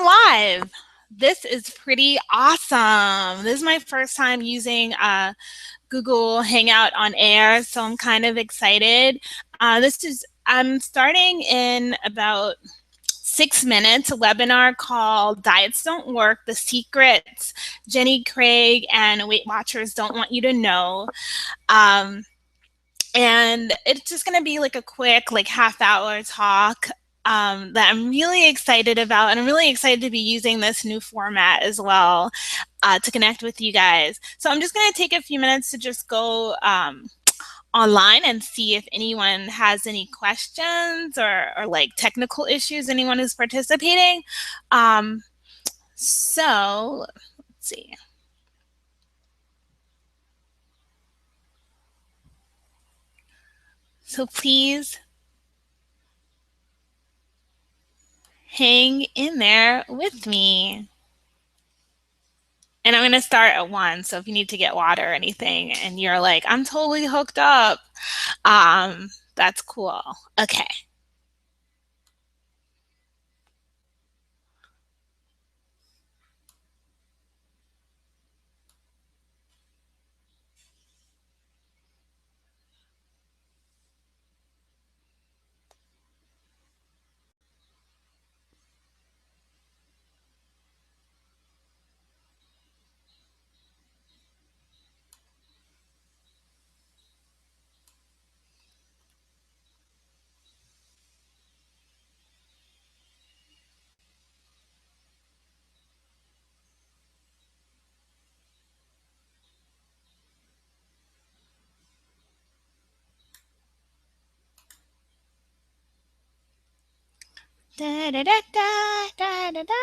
live. This is pretty awesome. This is my first time using Google Hangout on air, so I'm kind of excited. I'm starting in about 6 minutes, a webinar called Diets Don't Work, The Secrets Jenny Craig and Weight Watchers Don't Want You to Know. Um, and it's just going to be like a quick, like half-hour talk that I'm really excited about, and I'm really excited to be using this new format as well to connect with you guys. So I'm just going to take a few minutes to just go online and see if anyone has any questions or like technical issues, anyone who's participating. So let's see. So please hang in there with me. And I'm going to start at 1. So if you need to get water or anything and you're like, I'm totally hooked up, that's cool. Okay. Da, da, da, da, da, da, da.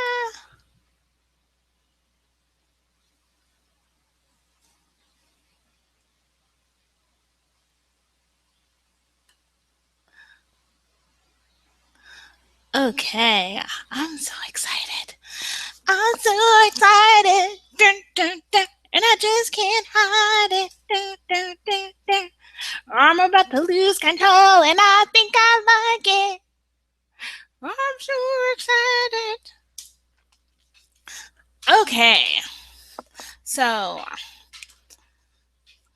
Okay, I'm so excited. I'm so excited. Dun, dun, dun, and I just can't hide it. Dun, dun, dun, dun. I'm about to lose control and I think I like it. I'm so excited. Okay, so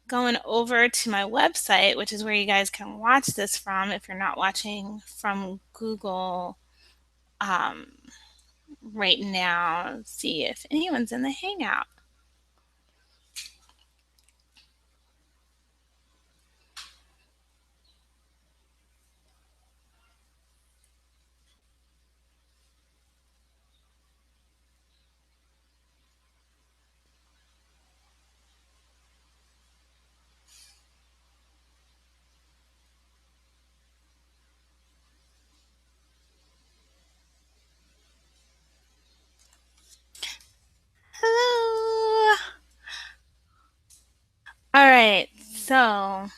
going over to my website, which is where you guys can watch this from if you're not watching from Google right now. See if anyone's in the Hangout. Hello. All right, so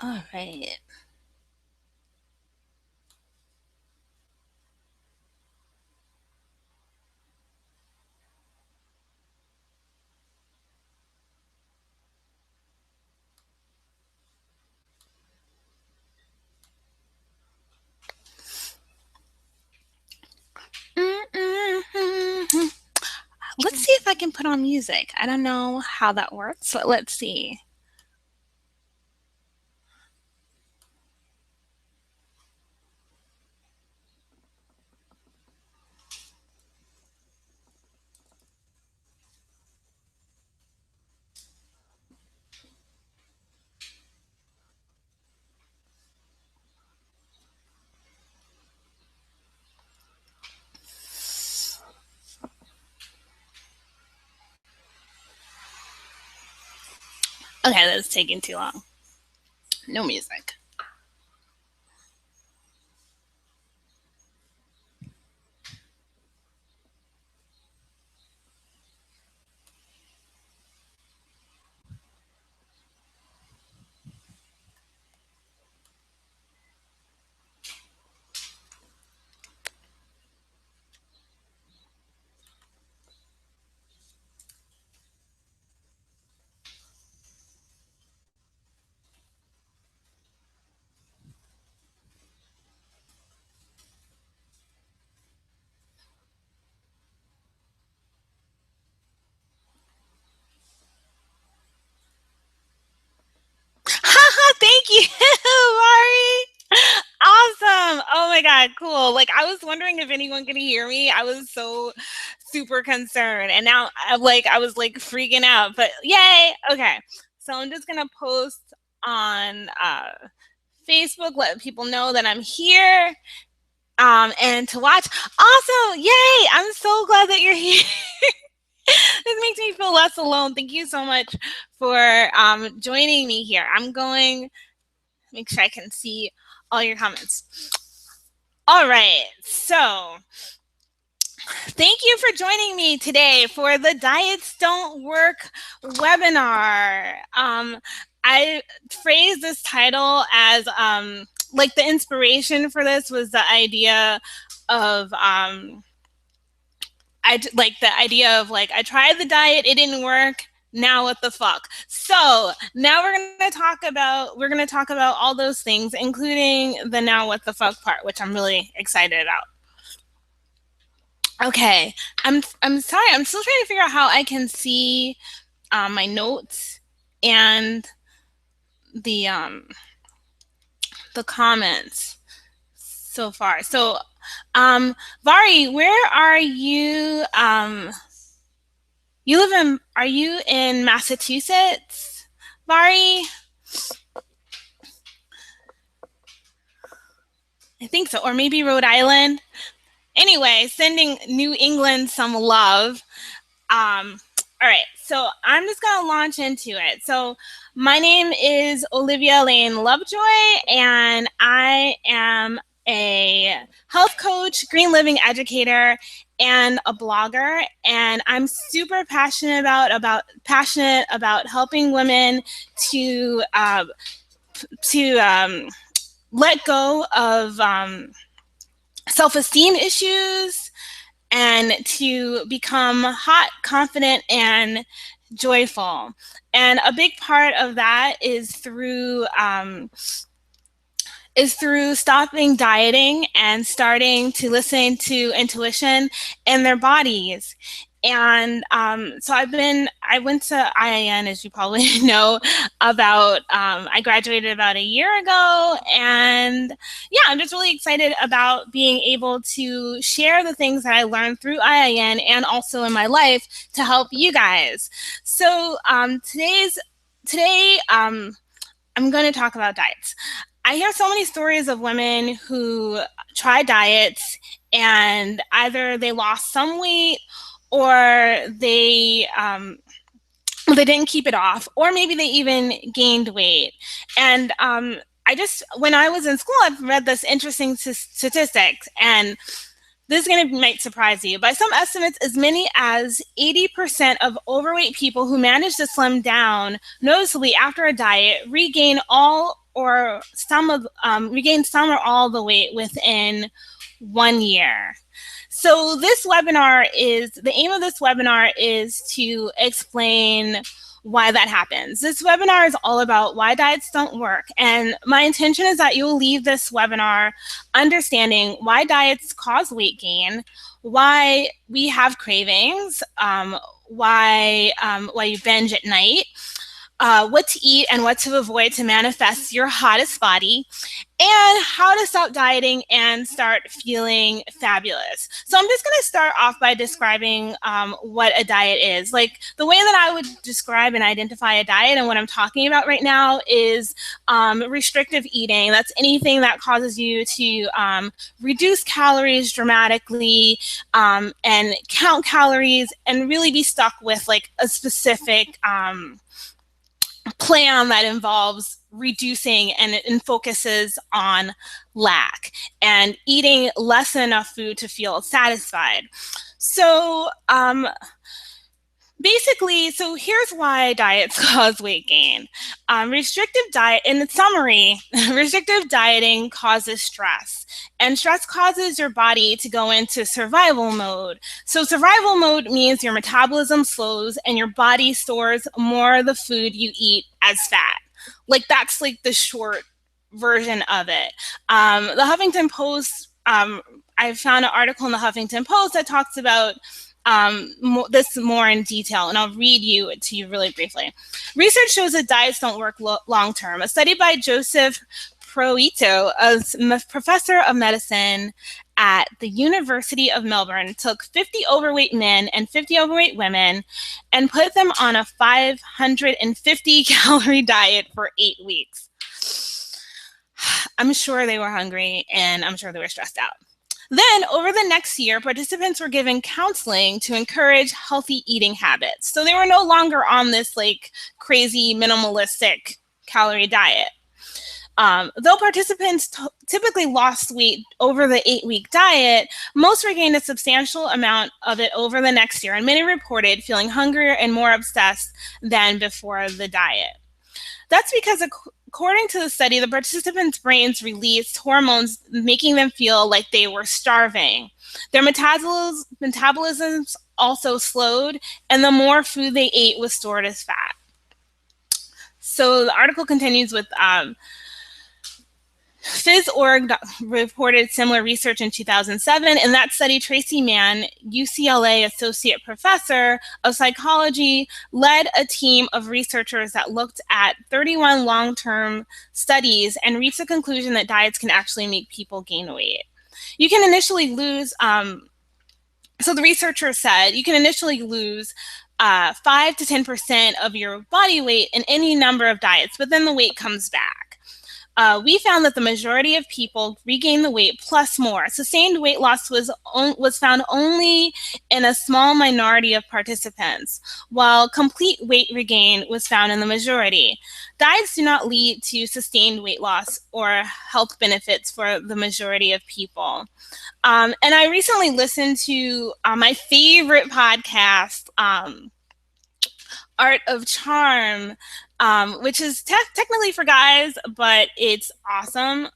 all right. Let's see if I can put on music. I don't know how that works, but let's see. Okay, that's taking too long. No music. Haha, thank you, Mari. Awesome. Oh my God, cool. Like I was wondering if anyone could hear me. I was so super concerned. And now I was like freaking out. But yay. Okay. So I'm just gonna post on Facebook, let people know that I'm here. And to watch. Awesome. Yay. I'm so glad that you're here. This makes me feel less alone. Thank you so much for joining me here. I'm going make sure I can see all your comments. All right. So thank you for joining me today for the Diets Don't Work webinar. I phrased this title as like the inspiration for this was the idea of I tried the diet, it didn't work. Now what the fuck? So now we're gonna talk about all those things, including the now what the fuck part, which I'm really excited about. Okay, I'm sorry. I'm still trying to figure out how I can see my notes and the um, the comments so far. So, Vari, where are you? You live in? Are you in Massachusetts, Vari? I think so, or maybe Rhode Island. Anyway, sending New England some love. All right, so I'm just gonna launch into it. So my name is Olivia Lane Lovejoy, and I am a health coach, green living educator, and a blogger. And I'm super passionate about helping women to let go of self-esteem issues and to become hot, confident, and joyful. And a big part of that is through stopping dieting and starting to listen to intuition in their bodies. And so I went to IIN, as you probably know, I graduated about a year ago. And yeah, I'm just really excited about being able to share the things that I learned through IIN and also in my life to help you guys. So today, I'm going to talk about diets. I hear so many stories of women who try diets and either they lost some weight or they didn't keep it off, or maybe they even gained weight. And when I was in school, I've read this interesting statistics, and this is going to might surprise you. By some estimates, as many as 80% of overweight people who manage to slim down noticeably after a diet regain some or all the weight within 1 year. So the aim of this webinar is to explain why that happens. This webinar is all about why diets don't work. And my intention is that you'll leave this webinar understanding why diets cause weight gain, why we have cravings, why you binge at night, what to eat and what to avoid to manifest your hottest body, and how to stop dieting and start feeling fabulous. So I'm just going to start off by describing what a diet is. Like the way that I would describe and identify a diet and what I'm talking about right now is restrictive eating. That's anything that causes you to reduce calories dramatically and count calories and really be stuck with like a specific plan that involves reducing and focuses on lack and eating less than enough food to feel satisfied. So basically, so here's why diets cause weight gain. Restrictive diet, in summary, restrictive dieting causes stress, and stress causes your body to go into survival mode. So survival mode means your metabolism slows and your body stores more of the food you eat as fat. Like that's like the short version of it. The Huffington Post, I found an article in the Huffington Post that talks about this more in detail, and I'll read you to you really briefly. Research shows that diets don't work long term. A study by Joseph Proito, a professor of medicine at the University of Melbourne, took 50 overweight men and 50 overweight women and put them on a 550 calorie diet for 8 weeks. I'm sure they were hungry and I'm sure they were stressed out. Then, over the next year, participants were given counseling to encourage healthy eating habits. So they were no longer on this like crazy minimalistic calorie diet. Though participants typically lost weight over the 8-week diet, most regained a substantial amount of it over the next year, and many reported feeling hungrier and more obsessed than before the diet. That's because according to the study, the participants' brains released hormones making them feel like they were starving. Their metabolisms also slowed, and the more food they ate was stored as fat. So the article continues with PhysOrg reported similar research in 2007. In that study, Tracy Mann, UCLA associate professor of psychology, led a team of researchers that looked at 31 long-term studies and reached the conclusion that diets can actually make people gain weight. You can initially lose, so the researcher said, you can initially lose 5 to 10% of your body weight in any number of diets, but then the weight comes back. We found that the majority of people regained the weight plus more. Sustained weight loss was found only in a small minority of participants, while complete weight regain was found in the majority. Diets do not lead to sustained weight loss or health benefits for the majority of people. And I recently listened to my favorite podcast, Art of Charm, which is technically for guys, but it's awesome.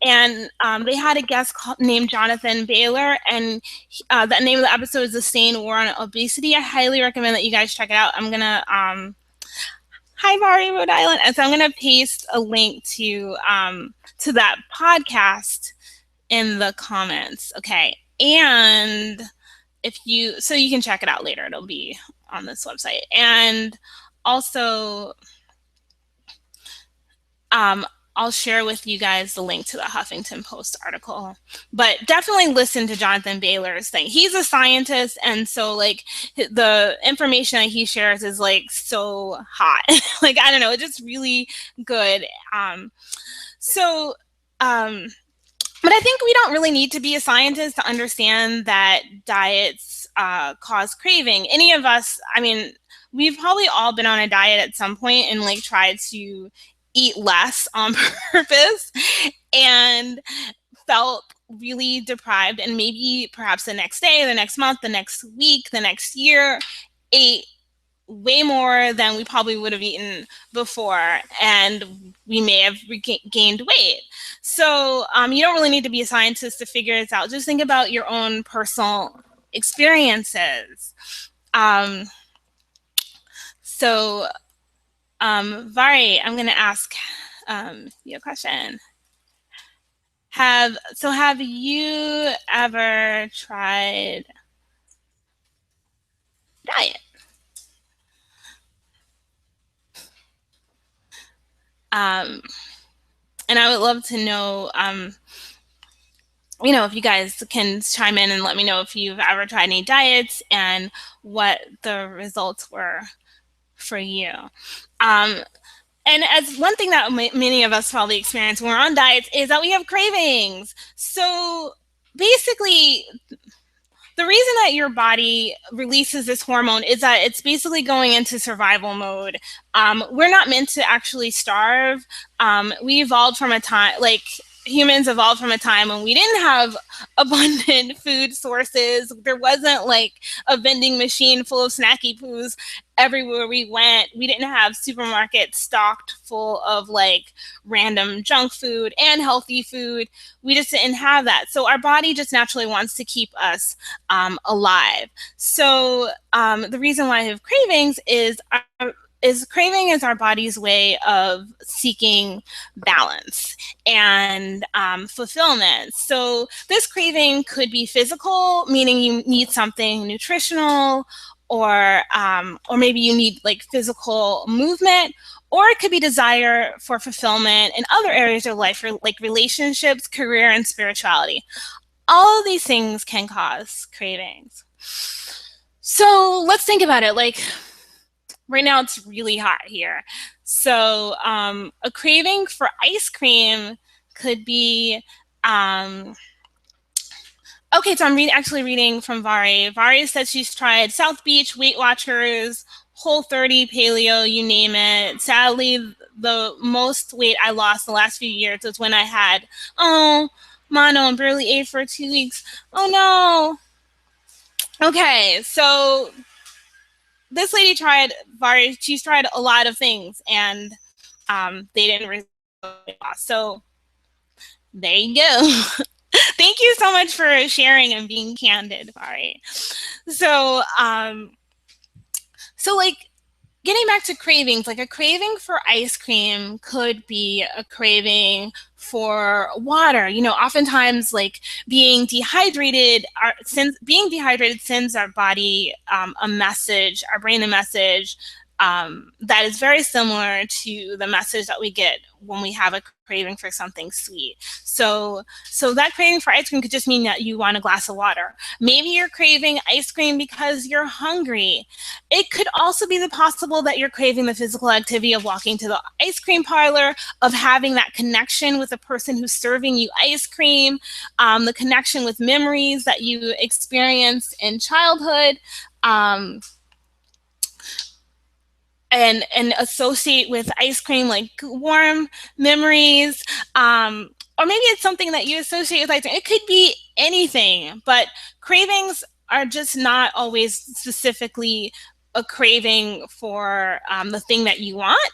And they had a guest named Jonathan Baylor, and the name of the episode is The Sane War on Obesity. I highly recommend that you guys check it out. I'm going to, hi, Bari, Rhode Island. And so I'm going to paste a link to that podcast in the comments. Okay. And so you can check it out later. It'll be on this website. And also, I'll share with you guys the link to the Huffington Post article, but definitely listen to Jonathan Baylor's thing. He's a scientist, and so like the information that he shares is like so hot. Like, I don't know, it's just really good. But I think we don't really need to be a scientist to understand that diets cause craving. Any of us, I mean, we've probably all been on a diet at some point and like tried to eat less on purpose and felt really deprived, and maybe perhaps the next day, the next month, the next week, the next year, ate way more than we probably would have eaten before, and we may have gained weight. So you don't really need to be a scientist to figure this out. Just think about your own personal experiences. Vari, I'm going to ask you a question. Have you ever tried diet? And I would love to know, if you guys can chime in and let me know if you've ever tried any diets and what the results were for you. And as one thing that many of us probably experience when we're on diets is that we have cravings. So basically, the reason that your body releases this hormone is that it's basically going into survival mode. We're not meant to actually starve. We evolved from a time, like, humans evolved from a time when we didn't have abundant food sources. There wasn't like a vending machine full of snacky poos everywhere we went. We didn't have supermarkets stocked full of like random junk food and healthy food. We just didn't have that. So our body just naturally wants to keep us alive. So the reason why I have cravings is craving is our body's way of seeking balance and fulfillment. So this craving could be physical, meaning you need something nutritional, or maybe you need like physical movement, or it could be desire for fulfillment in other areas of life, like relationships, career, and spirituality. All of these things can cause cravings. So let's think about it. Like, right now it's really hot here. So a craving for ice cream could be, okay, so I'm actually reading from Vari. Vari said she's tried South Beach, Weight Watchers, Whole30, Paleo, you name it. Sadly, the most weight I lost the last few years was when I had, mono and barely ate for 2 weeks. Oh no. Okay, so this lady tried she's tried a lot of things, and they didn't result. So there you go. Thank you so much for sharing and being candid, Vari. So like, getting back to cravings, like a craving for ice cream could be a craving for water. You know, oftentimes, like, being dehydrated sends our body a message, our brain a message that is very similar to the message that we get when we have a craving for something sweet. So that craving for ice cream could just mean that you want a glass of water. Maybe you're craving ice cream because you're hungry. It could also be possible that you're craving the physical activity of walking to the ice cream parlor, of having that connection with the person who's serving you ice cream, the connection with memories that you experienced in childhood. And associate with ice cream, like warm memories, or maybe it's something that you associate with ice cream. It could be anything, but cravings are just not always specifically a craving for the thing that you want.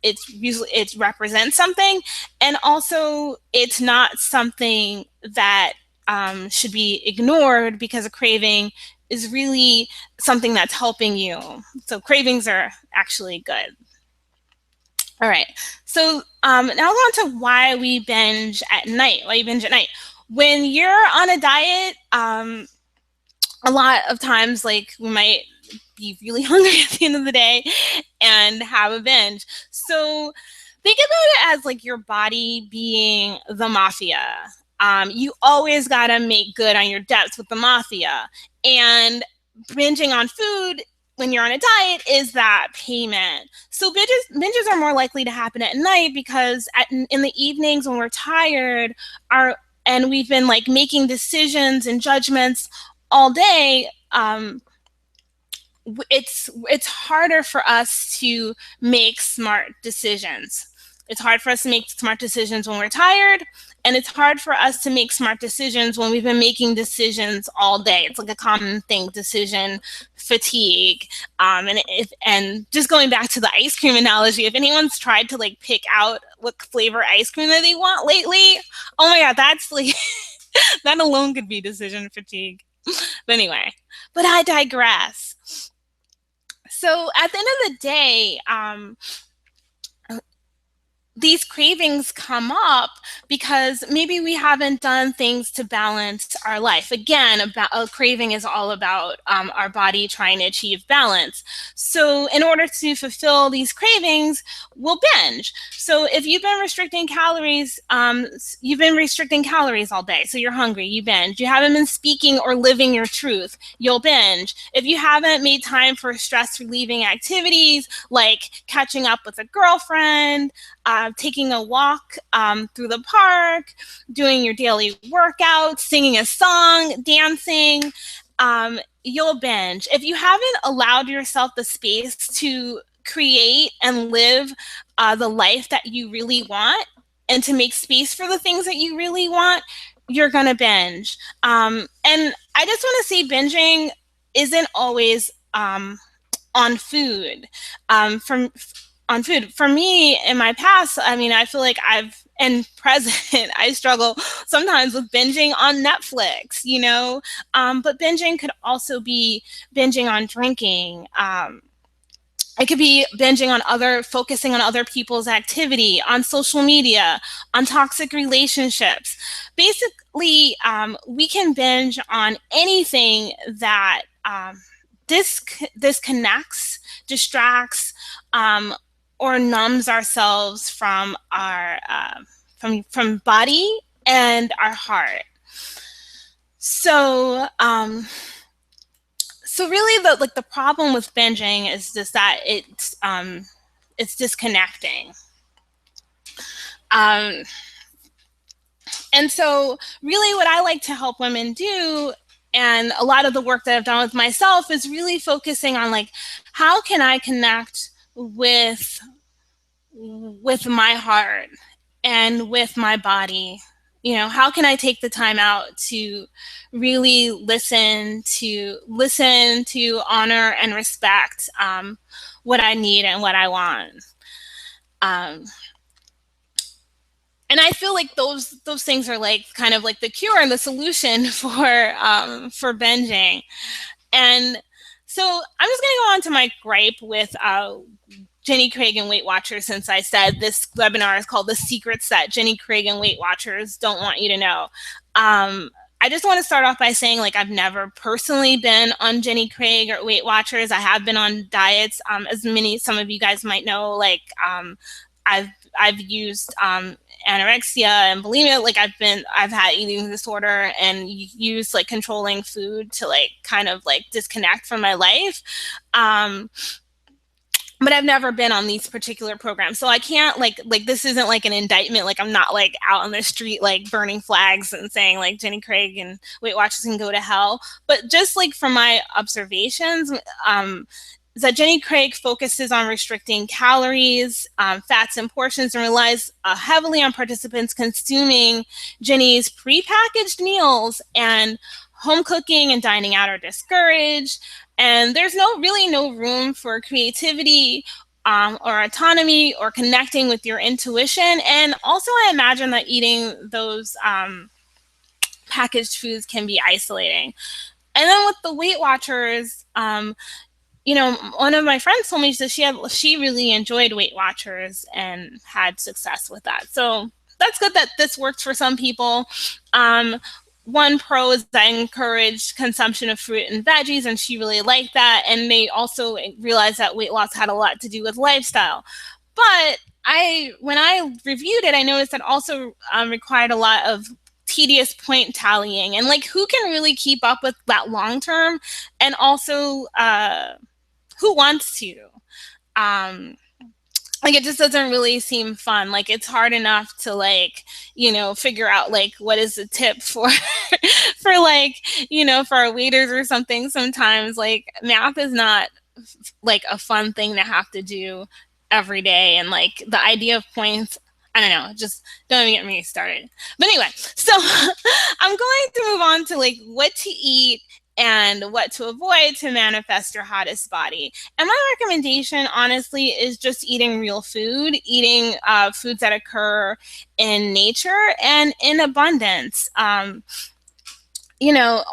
It's usually, it represents something, and also it's not something that should be ignored, because a craving is really something that's helping you. So cravings are actually good. All right. So now on to why we binge at night. Why you binge at night? When you're on a diet, a lot of times, like, we might be really hungry at the end of the day and have a binge. So think about it as like your body being the mafia. You always got to make good on your debts with the mafia. And binging on food when you're on a diet is that payment. So binges are more likely to happen at night, because in the evenings when we're tired, and we've been like making decisions and judgments all day, it's harder for us to make smart decisions. It's hard for us to make smart decisions when we're tired, and it's hard for us to make smart decisions when we've been making decisions all day. It's like a common thing, decision fatigue. And just going back to the ice cream analogy, if anyone's tried to like pick out what flavor ice cream that they want lately, oh my God, that's like, that alone could be decision fatigue. But anyway, but I digress. So at the end of the day, these cravings come up because maybe we haven't done things to balance our life. Again, a craving is all about our body trying to achieve balance. So in order to fulfill these cravings, we'll binge. So if you've been restricting calories, all day, so you're hungry, you binge. You haven't been speaking or living your truth, you'll binge. If you haven't made time for stress-relieving activities like catching up with a girlfriend, taking a walk through the park, doing your daily workout, singing a song, dancing, you'll binge. If you haven't allowed yourself the space to create and live the life that you really want and to make space for the things that you really want, you're going to binge. And I just want to say binging isn't always on food. From on food for me in my past, I mean, I feel like I've and present I struggle sometimes with binging on Netflix, but binging could also be binging on drinking. It could be binging on focusing on other people's activity, on social media, on toxic relationships. Basically, we can binge on anything that disconnects, distracts, or numbs ourselves from our from body and our heart. So really the problem with binging is just that it's disconnecting. And so really what I like to help women do, and a lot of the work that I've done with myself, is really focusing on like, how can I connect with my heart and with my body? How can I take the time out to really listen to honor and respect what I need and what I want? And I feel like those things are like kind of like the cure and the solution for binging. And so I'm just going to go on to my gripe with Jenny Craig and Weight Watchers, since I said this webinar is called The Secrets That Jenny Craig and Weight Watchers Don't Want You to Know. I just want to start off by saying, like, I've never personally been on Jenny Craig or Weight Watchers. I have been on diets, some of you guys might know. Like, I've used anorexia and bulimia. Like, I've had eating disorder and used like controlling food to like kind of like disconnect from my life. But I've never been on these particular programs. So I can't like this isn't like an indictment. Like, I'm not like out on the street like burning flags and saying like Jenny Craig and Weight Watchers can go to hell. But just like from my observations, is that Jenny Craig focuses on restricting calories, fats, and portions, and relies heavily on participants consuming Jenny's prepackaged meals, and home cooking and dining out are discouraged. And there's really no room for creativity or autonomy or connecting with your intuition. And also, I imagine that eating those packaged foods can be isolating. And then with the Weight Watchers, one of my friends told me that she really enjoyed Weight Watchers and had success with that. So that's good that this works for some people. One pro is I encouraged consumption of fruit and veggies, and she really liked that. And they also realized that weight loss had a lot to do with lifestyle. But when I reviewed it, I noticed it also required a lot of tedious point tallying, and like, who can really keep up with that long term? And also, who wants to? Like, it just doesn't really seem fun. Like, it's hard enough to like, figure out like what is the tip for for like, for our waiters or something. Sometimes like math is not like a fun thing to have to do every day. And like the idea of points, I don't know, just don't even get me started. But anyway, so I'm going to move on to like what to eat and what to avoid to manifest your hottest body. And my recommendation, honestly, is just eating real food, eating foods that occur in nature and in abundance.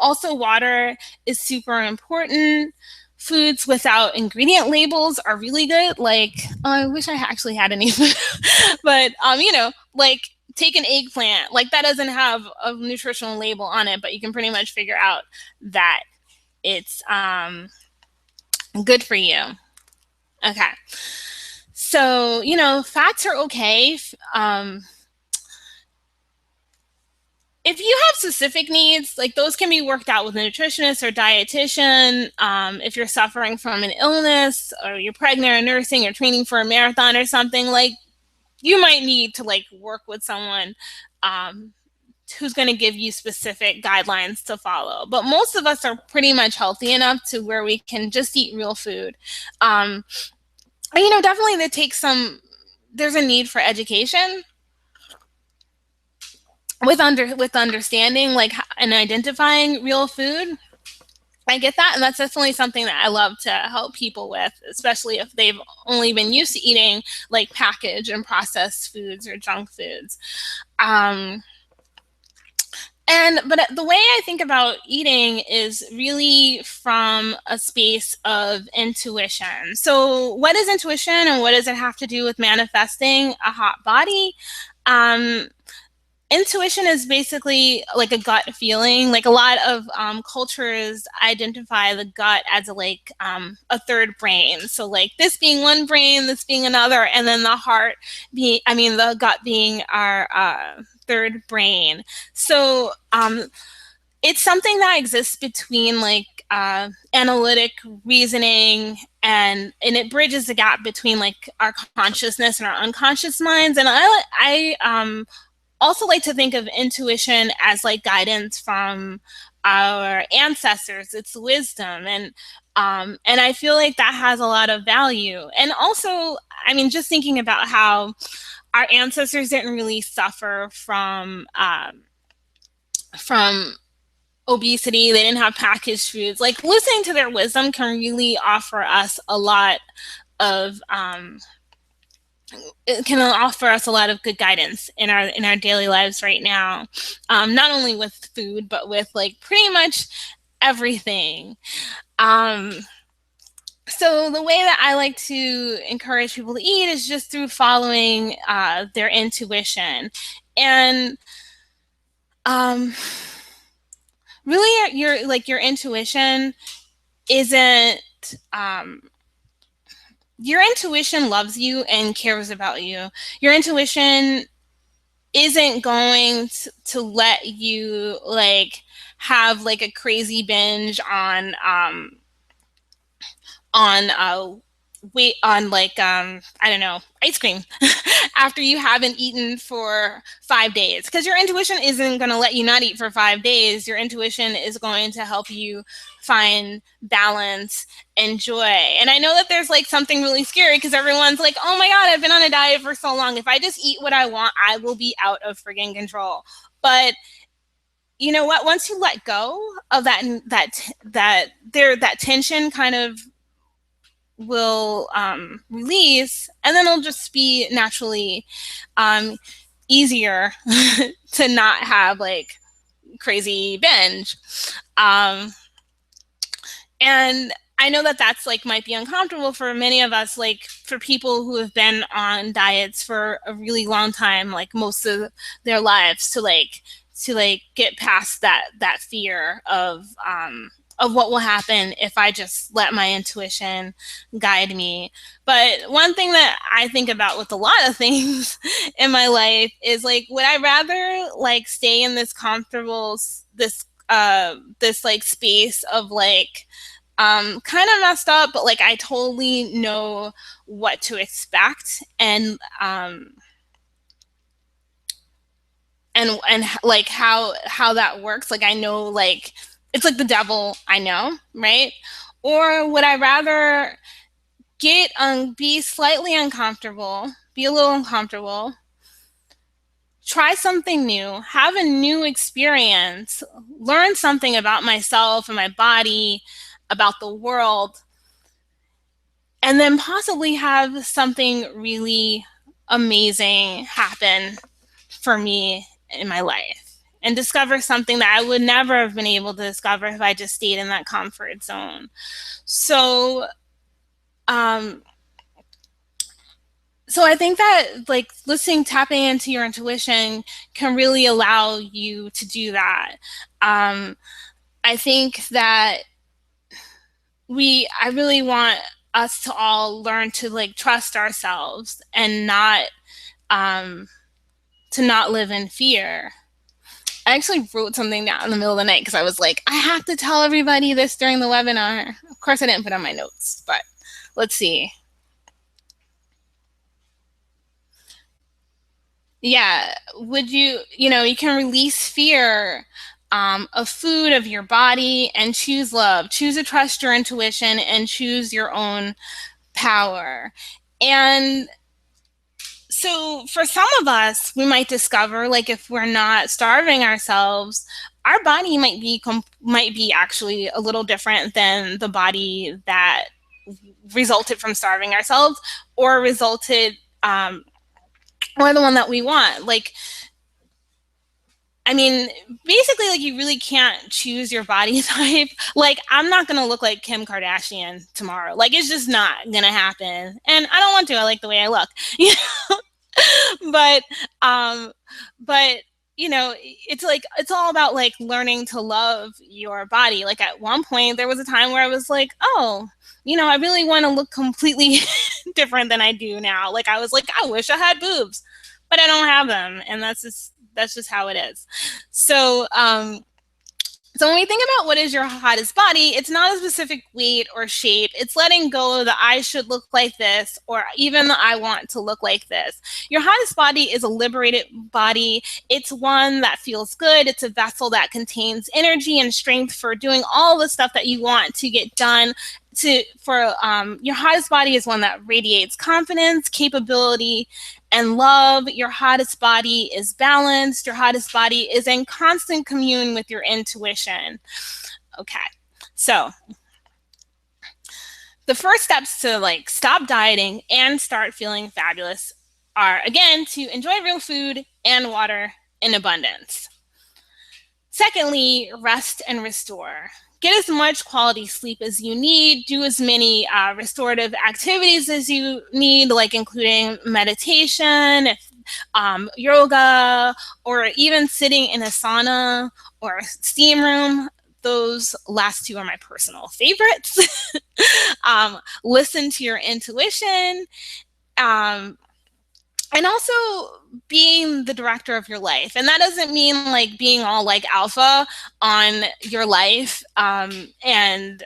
Also water is super important. Foods without ingredient labels are really good. Like, I wish I actually had any food, but like, take an eggplant. Like, that doesn't have a nutritional label on it, but you can pretty much figure out that it's good for you. Okay. So, fats are okay. If you have specific needs, like, those can be worked out with a nutritionist or dietitian. If you're suffering from an illness, or you're pregnant or nursing or training for a marathon or something, like, you might need to like work with someone who's going to give you specific guidelines to follow. But most of us are pretty much healthy enough to where we can just eat real food. And, definitely there's a need for education with understanding like and identifying real food. I get that, and that's definitely something that I love to help people with, especially if they've only been used to eating like packaged and processed foods or junk foods. Um, but the way I think about eating is really from a space of intuition. So, what is intuition, and what does it have to do with manifesting a hot body? Um, Intuition is basically like a gut feeling. Like a lot of cultures identify the gut as a third brain. So like this being one brain, this being another, and then the gut being our third brain. So it's something that exists between like analytic reasoning and it bridges the gap between like our consciousness and our unconscious minds. And I also like to think of intuition as like guidance from our ancestors. It's wisdom, and I feel like that has a lot of value. And also, I mean, just thinking about how our ancestors didn't really suffer from obesity. They didn't have packaged foods. Like listening to their wisdom can really offer us a lot of it can offer us a lot of good guidance in our daily lives right now, not only with food but with like pretty much everything. So the way that I like to encourage people to eat is just through following their intuition, and really your intuition isn't your intuition loves you and cares about you. Your intuition isn't going to let you like have like a crazy binge on wait on like I don't know, ice cream after you haven't eaten for 5 days, because your intuition isn't going to let you not eat for 5 days. Your intuition is going to help you find balance and joy. And I know that there's like something really scary because everyone's like, oh my god, I've been on a diet for so long, if I just eat what I want I will be out of friggin' control. But you know what, once you let go of that tension kind of will release, and then it'll just be naturally easier to not have like crazy binge. And I know that that's like might be uncomfortable for many of us, like for people who have been on diets for a really long time, like most of their lives, to get past that fear of what will happen if I just let my intuition guide me. But one thing that I think about with a lot of things in my life is like, would I rather like stay in this comfortable this like space of like kind of messed up, but like I totally know what to expect, and like how that works. Like I know, like it's like the devil, I know, right? Or would I rather be slightly uncomfortable, be a little uncomfortable, try something new, have a new experience, learn something about myself and my body, about the world, and then possibly have something really amazing happen for me in my life, and discover something that I would never have been able to discover if I just stayed in that comfort zone. So, so I think that like tapping into your intuition can really allow you to do that. I think that I really want us to all learn to like trust ourselves and not to not live in fear. I actually wrote something down in the middle of the night because I was like, I have to tell everybody this during the webinar. Of course, I didn't put on my notes, but let's see. Yeah. Would you can release fear of food, of your body, and choose love. Choose to trust your intuition and choose your own power. And so for some of us, we might discover, like, if we're not starving ourselves, our body might be actually a little different than the body that resulted from starving ourselves, or resulted or the one that we want. Like, I mean, basically, like, you really can't choose your body type. Like, I'm not gonna look like Kim Kardashian tomorrow. Like, it's just not gonna happen, and I don't want to. I like the way I look, you but um but it's like, it's all about, like, learning to love your body. Like, at one point there was a time where I was like, oh, I really want to look completely different than I do now. Like, I was like, I wish I had boobs, but I don't have them, and that's just how it is. So when we think about what is your hottest body, it's not a specific weight or shape. It's letting go of the I should look like this, or even the I want to look like this. Your hottest body is a liberated body. It's one that feels good. It's a vessel that contains energy and strength for doing all the stuff that you want to get done. Your hottest body is one that radiates confidence, capability, and love. Your hottest body is balanced. Your hottest body is in constant commune with your intuition. Okay. So the first steps to, like, stop dieting and start feeling fabulous are, again, to enjoy real food and water in abundance. Secondly, rest and restore. Get as much quality sleep as you need. Do as many restorative activities as you need, like including meditation, yoga, or even sitting in a sauna or a steam room. Those last two are my personal favorites. Listen to your intuition. Um, and also being the director of your life, and that doesn't mean, like, being all, like, alpha on your life, and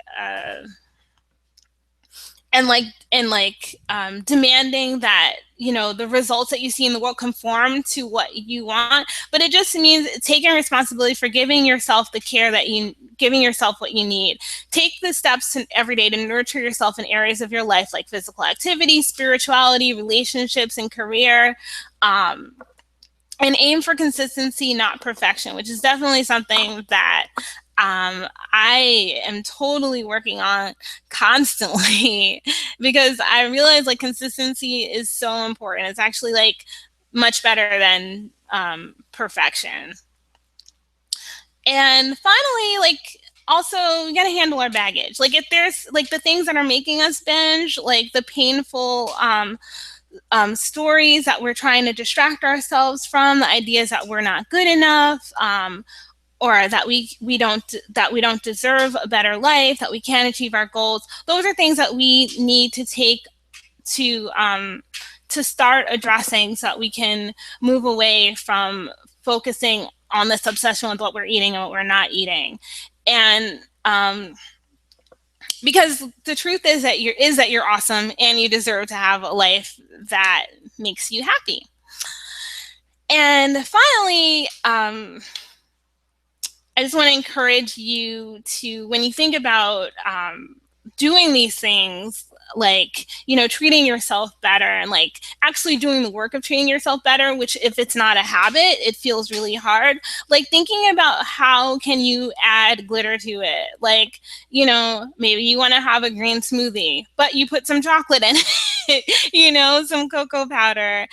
demanding that the results that you see in the world conform to what you want. But it just means taking responsibility for giving yourself the care that giving yourself what you need. Take the steps every day to nurture yourself in areas of your life, like physical activity, spirituality, relationships, and career. And aim for consistency, not perfection, which is definitely something that I am totally working on constantly, because I realize, like, consistency is so important. It's actually, like, much better than perfection. And finally, like, also, we gotta handle our baggage. Like, if there's, like, the things that are making us binge, like the painful stories that we're trying to distract ourselves from, the ideas that we're not good enough, or that we don't deserve a better life, that we can't achieve our goals. Those are things that we need to take to start addressing, so that we can move away from focusing on this obsession with what we're eating and what we're not eating. And because the truth is that you're awesome, and you deserve to have a life that makes you happy. And finally, I just want to encourage you to, when you think about doing these things, like, treating yourself better, and, like, actually doing the work of treating yourself better, which, if it's not a habit, it feels really hard. Like, thinking about how can you add glitter to it. Like, maybe you want to have a green smoothie, but you put some chocolate in it, some cocoa powder,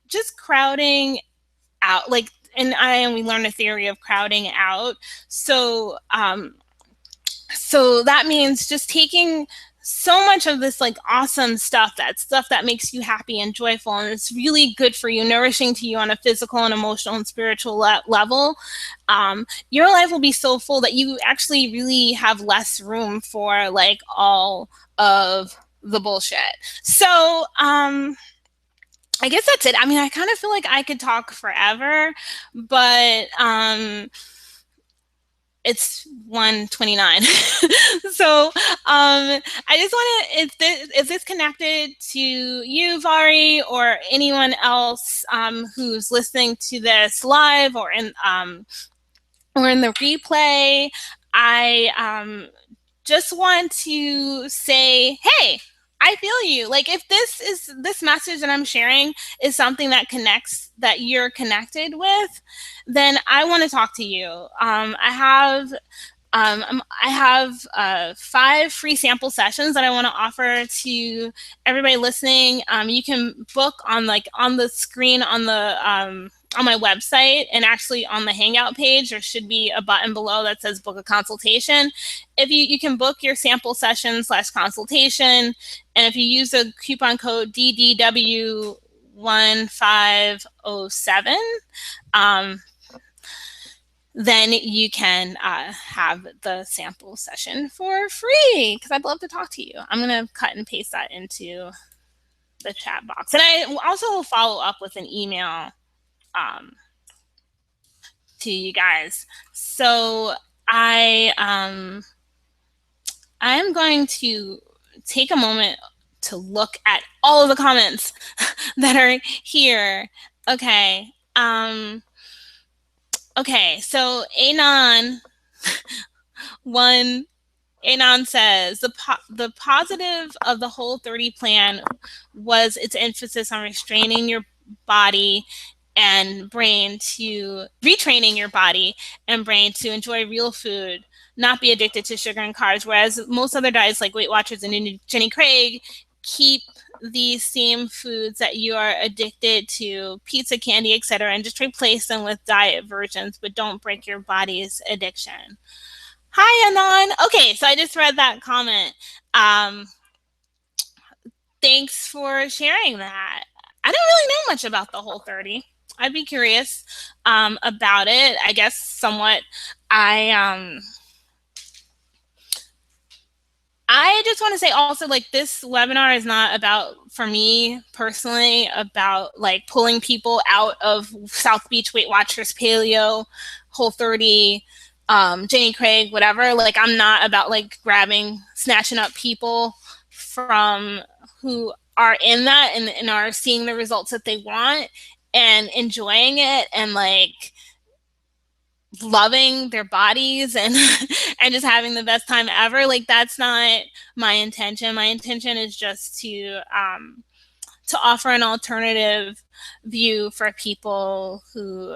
just crowding out, like, and we learned a theory of crowding out. So that means just taking so much of this, like, awesome stuff that makes you happy and joyful, and it's really good for you, nourishing to you on a physical and emotional and spiritual level. Your life will be so full that you actually really have less room for, like, all of the bullshit. So I guess that's it. I mean, I kind of feel like I could talk forever, but it's 1:29. So I just want to, is this connected to you, Vari, or anyone else who's listening to this live or in the replay? I just want to say, hey, I feel you. Like, if this message that I'm sharing is something that connects, that you're connected with, then I want to talk to you. I have 5 free sample sessions that I want to offer to everybody listening. You can book on the screen on my website, and actually on the Hangout page, there should be a button below that says book a consultation. If you can book your sample session/consultation, and if you use the coupon code DDW1507, then you can have the sample session for free, because I'd love to talk to you. I'm going to cut and paste that into the chat box. And I also will follow up with an email to you guys. So I am going to take a moment to look at all of the comments that are here. Okay. Okay, so Anon says the positive of the Whole30 plan was its emphasis on restraining your body and brain to retraining your body and brain to enjoy real food, not be addicted to sugar and carbs. Whereas most other diets like Weight Watchers and Jenny Craig keep these same foods that you are addicted to, pizza, candy, etc., and just replace them with diet versions, but don't break your body's addiction. Hi, Anon. Okay, so I just read that comment. Thanks for sharing that. I don't really know much about the Whole30. I'd be curious about it. I guess somewhat. I just want to say also, like, this webinar is not about, for me personally, about like pulling people out of South Beach, Weight Watchers, Paleo, Whole30, Jenny Craig, whatever. Like, I'm not about like snatching up people from who are in that and are seeing the results that they want and enjoying it and like loving their bodies and and just having the best time ever. Like, that's not my intention. My intention is just to offer an alternative view for people who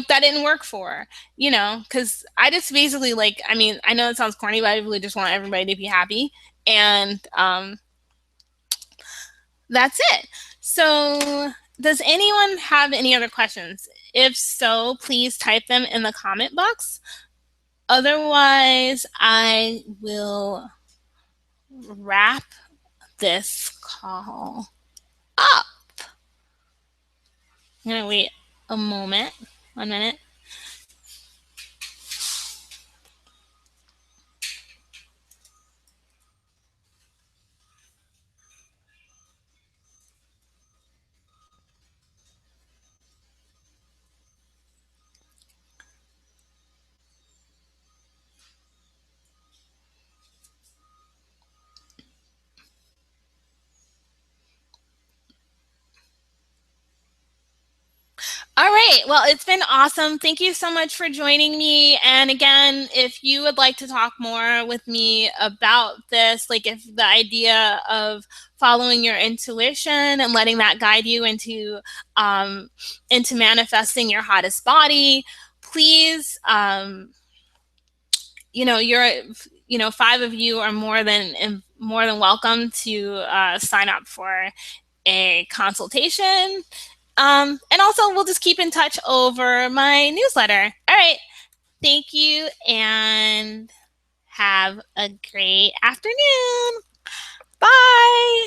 that didn't work for, because I just basically, like, I mean, I know it sounds corny, but I really just want everybody to be happy, and that's it. So does anyone have any other questions? If so, please type them in the comment box. Otherwise, I will wrap this call up. I'm going to wait a moment, 1 minute. All right. Well, it's been awesome. Thank you so much for joining me. And again, if you would like to talk more with me about this, like if the idea of following your intuition and letting that guide you into manifesting your hottest body, please, you're 5 of you are more than welcome to sign up for a consultation. And also, we'll just keep in touch over my newsletter. All right. Thank you, and have a great afternoon. Bye.